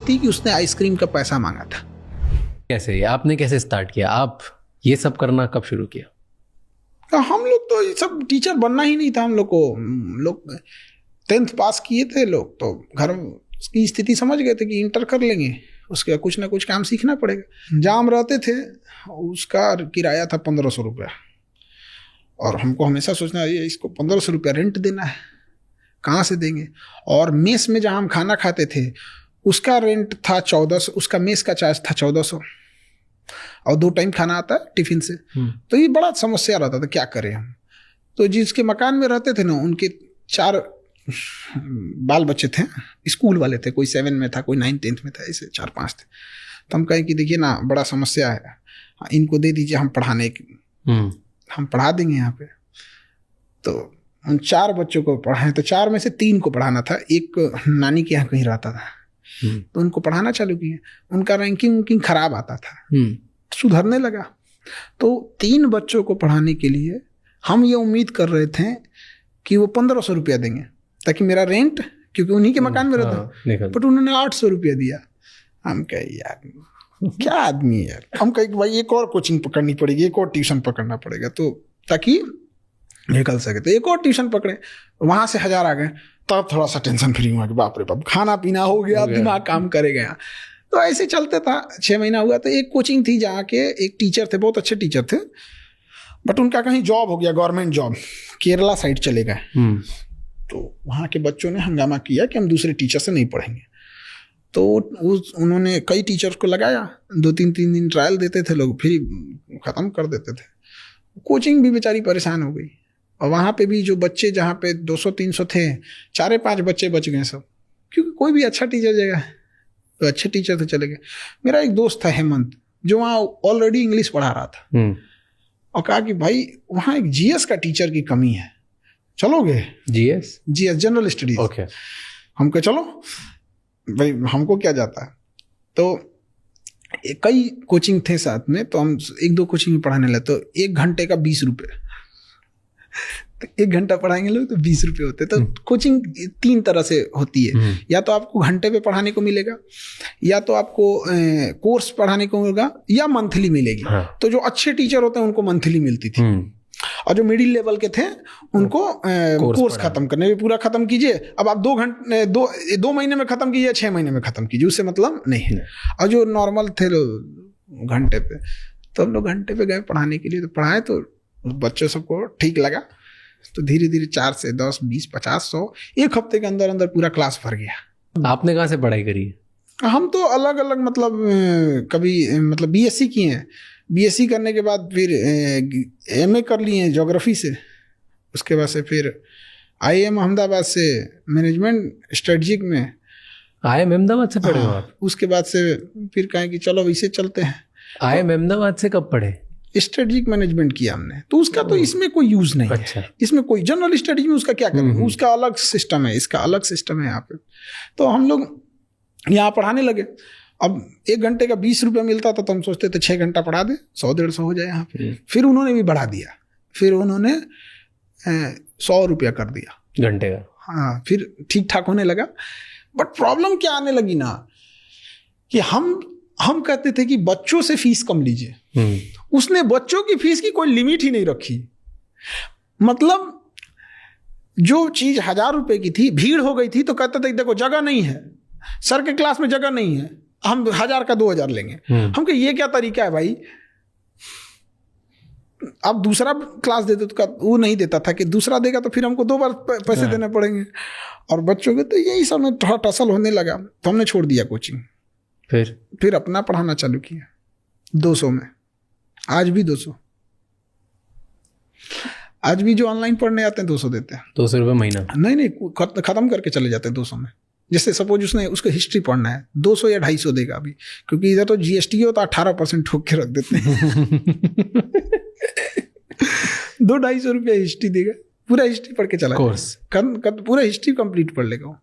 थी कि उसने आइसक्रीम का पैसा मांगा था। कैसे, आपने कैसे स्टार्ट किया? आप ये सब करना कब शुरू किया? हम लोग तो ये सब टीचर बनना ही नहीं था हम लोग को। लोग 10th पास किए थे लोग, तो घर की स्थिति समझ गए थे कि इंटर कर लेंगे, उसके बाद कुछ ना कुछ काम सीखना पड़ेगा। जहाँ हम रहते थे उसका किराया था 1500 रुपया, और हमको हमेशा सोचना ये इसको 1500 रुपया रेंट देना है, कहाँ से देंगे। और मेस में जहाँ हम खाना खाते थे उसका रेंट था 1400, उसका मेस का चार्ज था 1400, और 2 टाइम खाना आता है टिफिन से। तो ये बड़ा समस्या रहता था, क्या करें हम। तो जिसके मकान में रहते थे ना, उनके 4 बाल बच्चे थे, स्कूल वाले थे, कोई 7 में था, कोई 9-10th में था, ऐसे 4-5 थे। तो हम कहें कि देखिए ना, बड़ा समस्या है, इनको दे दीजिए, हम पढ़ाने की हम पढ़ा देंगे यहाँ पे। तो उन 4 बच्चों को पढ़ाएं, तो 4 में से 3 को पढ़ाना था, एक नानी के यहाँ कहीं रहता था, तो उनको पढ़ाना चालू किए। उनका रैंकिंग खराब आता था, सुधरने लगा। तो 3 बच्चों को पढ़ाने के लिए हम ये उम्मीद कर रहे थे कि वो 1500 रुपया देंगे, ताकि मेरा रेंट, क्योंकि उन्हीं के मकान में रहता, बट उन्होंने 800 रुपया दिया। हम कहे यार क्या आदमी है यार। हम कहे भाई एक और कोचिंग पकड़नी पड़ेगी, एक और ट्यूशन पकड़ना पड़ेगा, तो ताकि निकल सके। तो एक और ट्यूशन पकड़े, वहां से 1000 आ गए, तब थोड़ा सा टेंशन फ्री हुआ कि बाप रे बाप, खाना पीना हो गया, दिमाग काम करेगा। तो ऐसे चलते था, 6 महीना हुआ। तो एक कोचिंग थी जहाँ के एक टीचर थे, बहुत अच्छे टीचर थे, बट उनका कहीं जॉब हो गया, गवर्नमेंट जॉब, केरला साइड चले गए। तो वहाँ के बच्चों ने हंगामा किया कि हम दूसरे टीचर से नहीं पढ़ेंगे। तो उन्होंने कई टीचर्स को लगाया, 2-3 दिन ट्रायल देते थे लोग, फिर ख़त्म कर देते थे। कोचिंग भी बेचारी परेशान हो गई। और वहाँ पे भी जो बच्चे, जहाँ पे 200-300 थे, 4-5 बच्चे बच गए सब, क्योंकि कोई भी अच्छा टीचर जगह, तो अच्छे टीचर थे चले गए। मेरा एक दोस्त था हेमंत, जो वहाँ ऑलरेडी इंग्लिश पढ़ा रहा था, और कहा कि भाई वहाँ एक जीएस का टीचर की कमी है, चलोगे? GS general studies. ओके। हम कहे चलो भाई, हमको क्या जाता है। तो कई कोचिंग थे साथ में, तो हम 1-2 कोचिंग में पढ़ाने लगे। तो 1 घंटे का 20 रुपये, तो 1 घंटा पढ़ाएंगे लोग तो 20 रुपये होते। तो कोचिंग 3 तरह से होती है, या तो आपको घंटे पे पढ़ाने को मिलेगा, या तो आपको कोर्स पढ़ाने को मिलेगा, या मंथली मिलेगी। तो जो अच्छे टीचर होते हैं उनको मंथली मिलती थी, और जो मिडिल लेवल के थे उनको कोर्स खत्म करने में पूरा खत्म कीजिए। अब आप 2 महीने में खत्म कीजिए, 6 महीने में खत्म कीजिए, उससे मतलब नहीं है। और जो नॉर्मल थे लोग घंटे पे, तो हम लोग घंटे पे गए पढ़ाने के लिए। तो पढ़ाए तो बच्चों सबको ठीक लगा, तो धीरे धीरे 4 से 10, 20, 50, 100 एक हफ्ते के अंदर अंदर पूरा क्लास भर गया। आपने कहाँ से पढ़ाई करी है? हम तो अलग अलग, मतलब कभी मतलब बीएससी किए हैं, बीएससी करने के बाद फिर एमए कर लिए हैं ज्योग्राफी से। उसके बाद से फिर आईएम अहमदाबाद से मैनेजमेंट स्ट्रेटजिक में। आईएम अहमदाबाद से पढ़े हो आप? उसके बाद से फिर कहें कि चलो इसे चलते हैं। आईएम अहमदाबाद से कब पढ़े? स्ट्रेटजिक मैनेजमेंट किया हमने, तो उसका तो इसमें कोई यूज नहीं है। इसमें कोई जनरल स्टडीज में उसका क्या करें, उसका अलग सिस्टम है, इसका अलग सिस्टम है यहाँ पे। तो हम लोग यहाँ पढ़ाने लगे। अब 1 घंटे का 20 रुपये मिलता था, तो हम सोचते थे 6 घंटा पढ़ा दे, 100-150 हो जाए यहाँ पे। फिर उन्होंने भी बढ़ा दिया, फिर उन्होंने 100 रुपया कर दिया घंटे का। हाँ, फिर ठीक ठाक होने लगा। बट प्रॉब्लम क्या आने लगी ना, कि हम कहते थे कि बच्चों से फीस कम लीजिए। उसने बच्चों की फीस की कोई लिमिट ही नहीं रखी। मतलब जो चीज 1000 रुपए की थी, भीड़ हो गई थी, तो कहते थे देखो जगह नहीं है, सर के क्लास में जगह नहीं है, हम 1000 का 2000 लेंगे। हम कहे ये क्या तरीका है भाई। अब दूसरा क्लास देते तो वो नहीं देता था, कि दूसरा देगा तो फिर हमको 2 बार पैसे देने पड़ेंगे। और बच्चों के तो यही सब में थोड़ा टसल होने लगा, तो हमने छोड़ दिया कोचिंग। फिर अपना पढ़ाना चालू किया 200 में। आज भी 200, आज भी जो ऑनलाइन पढ़ने आते हैं 200 देते हैं। 200 रुपये महीना? नहीं, खत्म करके चले जाते हैं 200 में। जैसे सपोज उसको हिस्ट्री पढ़ना है, 200 या 250 देगा अभी, क्योंकि इधर तो जीएसटी हो तो 18% ठोक के रख देते हैं। 200-250 रुपया हिस्ट्री देगा, पूरा हिस्ट्री पढ़ के चला कोर्स पूरा हिस्ट्री कंप्लीट पढ़ लेगा।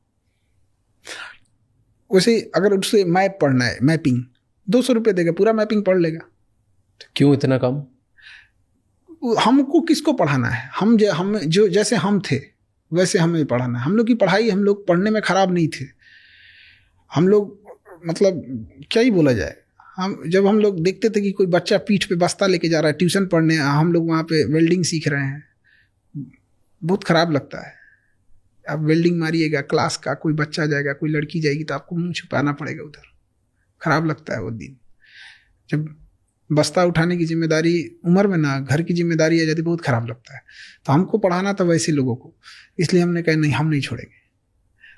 वैसे अगर उससे मैप पढ़ना है, मैपिंग, 200 रुपये देगा, पूरा मैपिंग पढ़ लेगा। क्यों इतना कम? हमको किसको पढ़ाना है? हम जो जैसे हम थे वैसे हमें पढ़ाना है। हम लोग की पढ़ाई, हम लोग पढ़ने में खराब नहीं थे। हम लोग मतलब क्या ही बोला जाए। जब हम लोग देखते थे कि कोई बच्चा पीठ पे बस्ता लेके जा रहा है ट्यूशन पढ़ने, हम लोग वहाँ पे वेल्डिंग सीख रहे हैं, बहुत खराब लगता है। आप वेल्डिंग मारिएगा, क्लास का कोई बच्चा जाएगा, कोई लड़की जाएगी तो आपको मुंह छुपाना पड़ेगा उधर। खराब लगता है वो दिन। जब बस्ता उठाने की जिम्मेदारी उम्र में ना घर की जिम्मेदारी आ जाती, बहुत खराब लगता है। तो हमको पढ़ाना था वैसे लोगों को, इसलिए हमने कहा नहीं, हम नहीं छोड़ेंगे।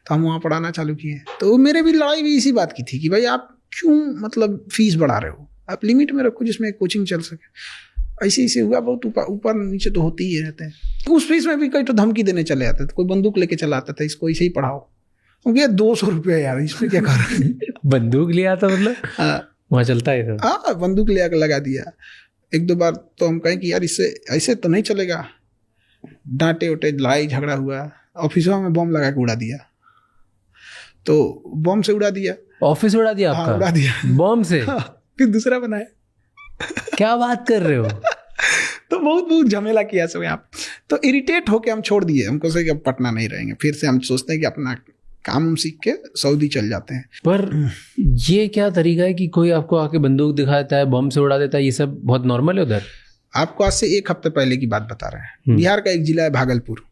तो हम वहाँ पढ़ाना चालू किए। तो मेरे भी लड़ाई भी इसी बात की थी कि भाई आप क्यों मतलब फीस बढ़ा रहे हो, आप लिमिट में रखो जिसमें कोचिंग चल सके। ऐसे ऐसे हुआ, बहुत ऊपर नीचे तो होते ही रहते हैं। तो उस फीस में भी कई तो धमकी देने चले आते थे, कोई बंदूक लेके चला आता था, इसको ऐसे ही पढ़ाओ। ये 200 रुपये यार, इसमें क्या कर रहे हैं। बंदूक लिया था मतलब वहाँ चलता है सब। हाँ, बंदूक ले आकर लगा दिया। 1-2 बार तो हम कहें कि यार इससे ऐसे तो नहीं चलेगा, डांटे उटे, लड़ाई झगड़ा हुआ। ऑफिसों में बम लगा के उड़ा दिया, तो बम से उड़ा दिया। ऑफिस उड़ा दिया आपका? हाँ, उड़ा दिया बम से। फिर दूसरा बनाया। क्या बात कर रहे हो। तो बहुत झमेला किया सब यहाँ। तो इरिटेट होके हम छोड़ दिए, हमको से कि अब पटना नहीं रहेंगे। फिर से हम सोचते हैं कि अपना काम सीख के सऊदी चल जाते हैं। पर ये क्या तरीका है कि कोई आपको आके बंदूक दिखा देता है, बम से उड़ा देता है, ये सब बहुत नॉर्मल है उधर? आपको आज से 1 हफ्ते पहले की बात बता रहे हैं। बिहार का एक जिला है भागलपुर,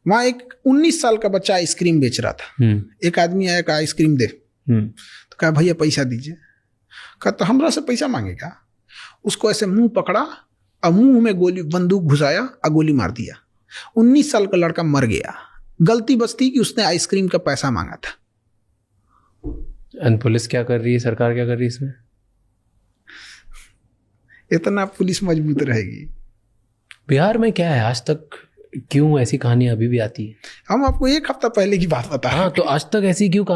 वहाँ एक 19 साल का बच्चा आइसक्रीम बेच रहा था। एक आदमी आया, कहा आइसक्रीम दे। तो कहा भैया पैसा दीजिए। कहा तो हमरा से पैसा मांगेगा? उसको ऐसे मुंह पकड़ा और मुंह में गोली, बंदूक घुसाया और गोली मार दिया। 19 साल का लड़का मर गया। गलती बस थी कि उसने आइसक्रीम का पैसा मांगा था। एंड पुलिस क्या कर रही है, सरकार क्या कर रही है इसमें? इतना पुलिस मजबूत रहेगी। बिहार में क्या है, आज तक क्यों ऐसी कहानी अभी भी आती है? हम आपको 1 हफ्ता पहले की बात बता रहे हैं। हाँ, तो आज तक ऐसी क्यों